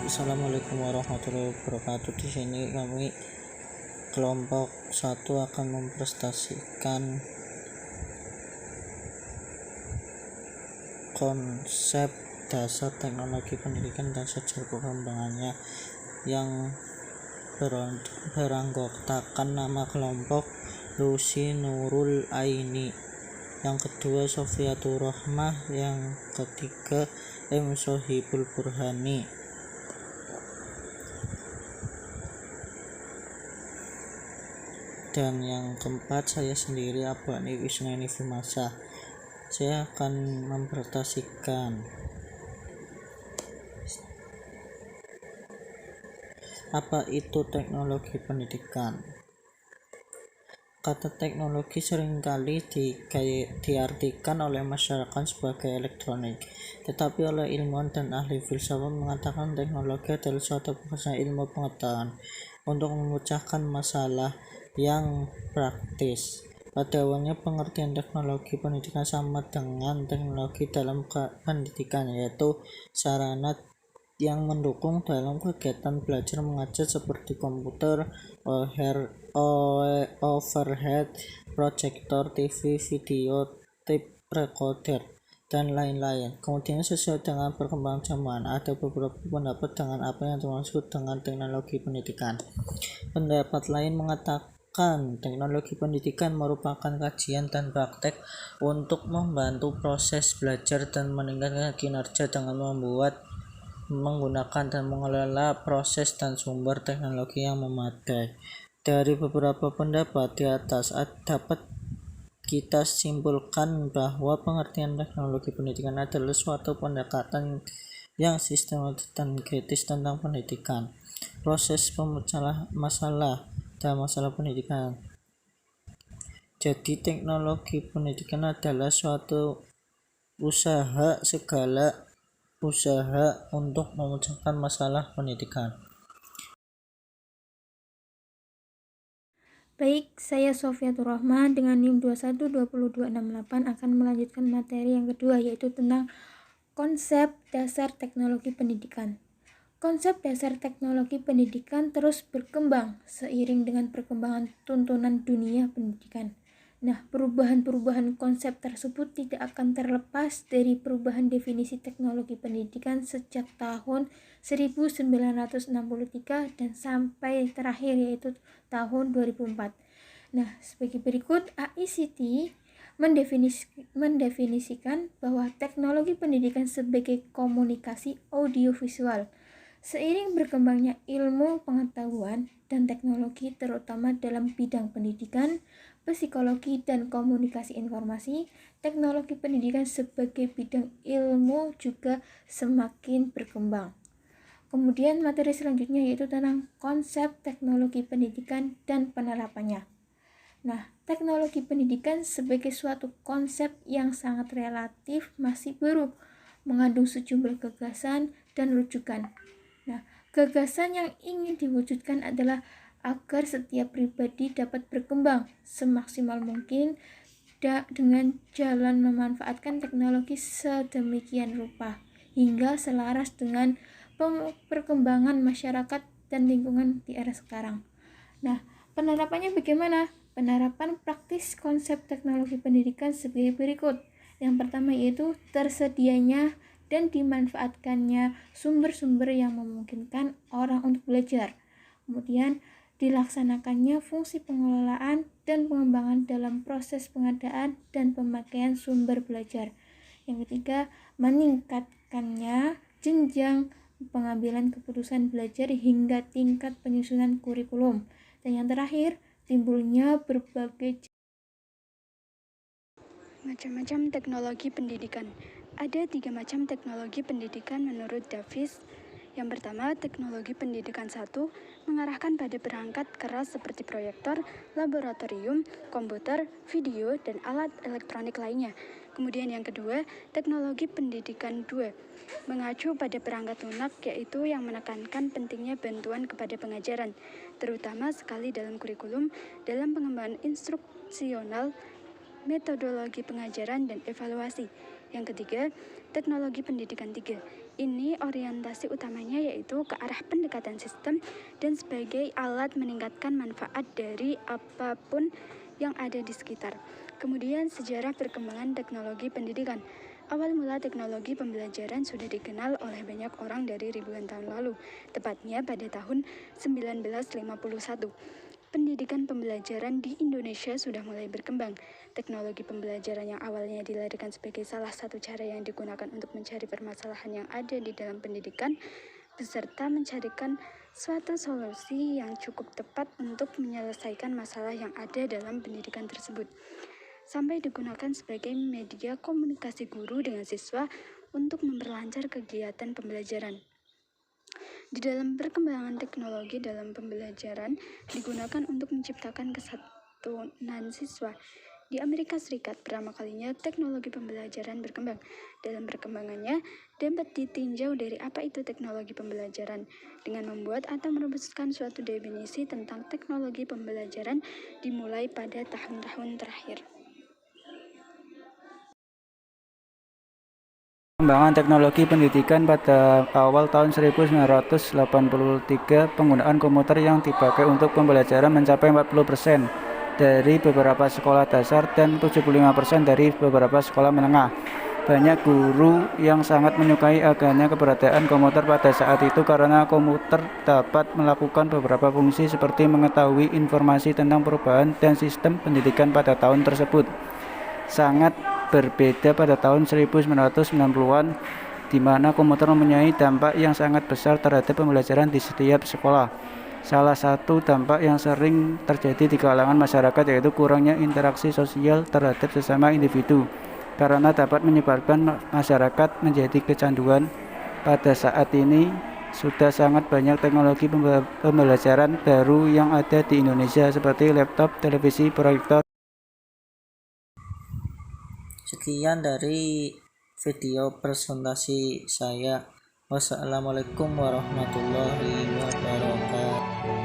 Assalamualaikum warahmatullahi wabarakatuh. Di sini kami kelompok 1 akan mempresentasikan konsep dasar teknologi pendidikan dan sejarah perkembangannya yang beranggotakan nama kelompok Lucy Nurul Aini, yang kedua Sofiatur Rahmah, yang ketiga M Sohibul Burhani. Dan yang keempat saya sendiri, Abu Hanif Isnaini Fimasa. Saya akan mempresentasikan apa itu teknologi pendidikan. Kata teknologi seringkali diartikan oleh masyarakat sebagai elektronik, tetapi oleh ilmuwan dan ahli filsafat mengatakan teknologi adalah suatu proses ilmu pengetahuan untuk memecahkan masalah yang praktis. Pada awalnya pengertian teknologi pendidikan sama dengan teknologi dalam pendidikan, yaitu sarana yang mendukung dalam kegiatan belajar mengajar seperti komputer, overhead projector, TV, video, tape recorder, dan lain-lain. Kemudian sesuai dengan perkembangan zaman, ada beberapa pendapat dengan apa yang dimaksud dengan teknologi pendidikan. Pendapat lain mengatakan teknologi pendidikan merupakan kajian dan praktek untuk membantu proses belajar dan meningkatkan kinerja dengan menggunakan dan mengelola proses dan sumber teknologi yang memadai. Dari beberapa pendapat di atas dapat kita simpulkan bahwa pengertian teknologi pendidikan adalah suatu pendekatan yang sistematis dan kritis tentang pendidikan, proses pemecahan masalah dan masalah pendidikan. Jadi teknologi pendidikan adalah suatu segala usaha untuk memecahkan masalah pendidikan. Baik, saya Sofiatur Rahmah dengan NIM 21202268 akan melanjutkan materi yang kedua, yaitu tentang konsep dasar teknologi pendidikan. Konsep dasar teknologi pendidikan terus berkembang seiring dengan perkembangan tuntunan dunia pendidikan. Nah, perubahan-perubahan konsep tersebut tidak akan terlepas dari perubahan definisi teknologi pendidikan sejak tahun 1963 dan sampai terakhir, yaitu tahun 2004. Nah, sebagai berikut, AICTE mendefinisikan bahwa teknologi pendidikan sebagai komunikasi audiovisual. Seiring berkembangnya ilmu pengetahuan dan teknologi terutama dalam bidang pendidikan, psikologi, dan komunikasi informasi, teknologi pendidikan sebagai bidang ilmu juga semakin berkembang. Kemudian materi selanjutnya yaitu tentang konsep teknologi pendidikan dan penerapannya. Nah, teknologi pendidikan sebagai suatu konsep yang sangat relatif masih baru, mengandung sejumlah gagasan dan rujukan. Nah, gagasan yang ingin diwujudkan adalah agar setiap pribadi dapat berkembang semaksimal mungkin dengan jalan memanfaatkan teknologi sedemikian rupa hingga selaras dengan perkembangan masyarakat dan lingkungan di era sekarang. Nah, penerapannya bagaimana? Penerapan praktis konsep teknologi pendidikan sebagai berikut. Yang pertama yaitu tersedianya dan dimanfaatkannya sumber-sumber yang memungkinkan orang untuk belajar. Kemudian dilaksanakannya fungsi pengelolaan dan pengembangan dalam proses pengadaan dan pemakaian sumber belajar. Yang ketiga, meningkatkannya jenjang pengambilan keputusan belajar hingga tingkat penyusunan kurikulum. Dan yang terakhir, timbulnya berbagai macam-macam teknologi pendidikan. Ada 3 macam teknologi pendidikan menurut Davis. Yang pertama, teknologi pendidikan 1 mengarahkan pada perangkat keras seperti proyektor, laboratorium, komputer, video, dan alat elektronik lainnya. Kemudian yang kedua, teknologi pendidikan 2 mengacu pada perangkat lunak, yaitu yang menekankan pentingnya bantuan kepada pengajaran, terutama sekali dalam kurikulum, dalam pengembangan instruksional, metodologi pengajaran, dan evaluasi. Yang ketiga, teknologi pendidikan 3 Ini orientasi utamanya yaitu ke arah pendekatan sistem dan sebagai alat meningkatkan manfaat dari apapun yang ada di sekitar. Kemudian sejarah perkembangan teknologi pendidikan. Awal mula teknologi pembelajaran sudah dikenal oleh banyak orang dari ribuan tahun lalu, tepatnya pada tahun 1951. Pendidikan pembelajaran di Indonesia sudah mulai berkembang. Teknologi pembelajaran yang awalnya dilahirkan sebagai salah satu cara yang digunakan untuk mencari permasalahan yang ada di dalam pendidikan, beserta mencarikan suatu solusi yang cukup tepat untuk menyelesaikan masalah yang ada dalam pendidikan tersebut, sampai digunakan sebagai media komunikasi guru dengan siswa untuk memperlancar kegiatan pembelajaran. Di dalam perkembangan teknologi dalam pembelajaran digunakan untuk menciptakan kesatuan siswa. Di Amerika Serikat pertama kalinya teknologi pembelajaran berkembang. Dalam perkembangannya dapat ditinjau dari apa itu teknologi pembelajaran dengan membuat atau merumuskan suatu definisi tentang teknologi pembelajaran dimulai pada tahun-tahun terakhir. Perkembangan teknologi pendidikan pada awal tahun 1983, penggunaan komputer yang dipakai untuk pembelajaran mencapai 40% dari beberapa sekolah dasar dan 75% dari beberapa sekolah menengah. Banyak guru yang sangat menyukai adanya keberadaan komputer pada saat itu karena komputer dapat melakukan beberapa fungsi seperti mengetahui informasi tentang perubahan dan sistem pendidikan pada tahun tersebut. Sangat berbeda pada tahun 1990-an, di mana komputer mempunyai dampak yang sangat besar terhadap pembelajaran di setiap sekolah. Salah satu dampak yang sering terjadi di kalangan masyarakat yaitu kurangnya interaksi sosial terhadap sesama individu, karena dapat menyebabkan masyarakat menjadi kecanduan. Pada saat ini, sudah sangat banyak teknologi pembelajaran baru yang ada di Indonesia seperti laptop, televisi, proyektor. Sekian dari video presentasi saya. Wassalamualaikum warahmatullahi wabarakatuh.